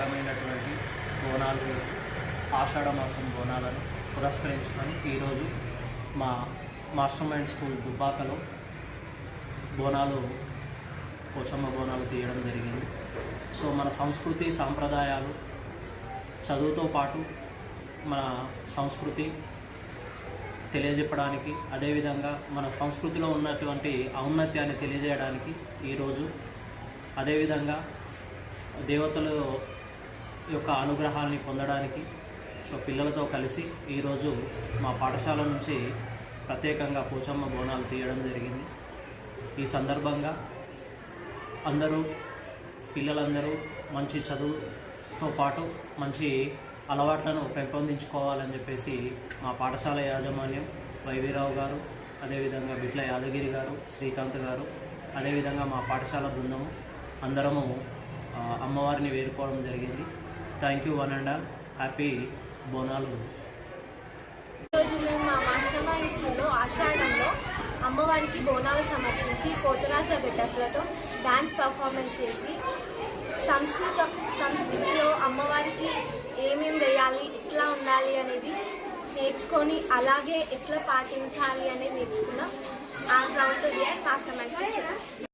పవిత్రమైనటువంటి బోనాలు రోజు ఆషాఢ మాసం బోనాలను పురస్కరించుకొని ఈరోజు మా మాస్టర్ మైండ్ స్కూల్ దుబ్బాకలో బోనాలు పోచమ్మ బోనాలు తీయడం జరిగింది. సో మన సంస్కృతి సాంప్రదాయాలు చదువుతో పాటు మన సంస్కృతి తెలియజెప్పడానికి, అదేవిధంగా మన సంస్కృతిలో ఉన్నటువంటి ఔన్నత్యాన్ని తెలియజేయడానికి ఈరోజు, అదేవిధంగా దేవతల యొక్క అనుగ్రహాన్ని పొందడానికి సో పిల్లలతో కలిసి ఈరోజు మా పాఠశాల నుంచి ప్రత్యేకంగా పోచమ్మ బోనాలు తీయడం జరిగింది. ఈ సందర్భంగా పిల్లలందరూ మంచి చదువుతో పాటు మంచి అలవాట్లను పెంపొందించుకోవాలని చెప్పేసి మా పాఠశాల యాజమాన్యం వైవీరావు గారు, అదేవిధంగా బిట్ల యాదగిరి గారు, శ్రీకాంత్ గారు, అదేవిధంగా మా పాఠశాల బృందము అందరము అమ్మవారిని వేరుకోవడం జరిగింది. Thank you one and all. Happy Bonalu. ఈరోజు మేము మా మాస్టర్ మైండ్ స్కూల్లో ఆషాఢంలో అమ్మవారికి బోనాలు సమర్పించి కోతరాజ గడ్డలతో డ్యాన్స్ పర్ఫార్మెన్స్ చేసి సంస్కృతిలో అమ్మవారికి ఏమేమి వేయాలి, ఎట్లా ఉండాలి అనేది నేర్చుకొని అలాగే ఎట్లా పాటించాలి అనేది నేర్చుకున్నాం. ఆ proud to be master mind school.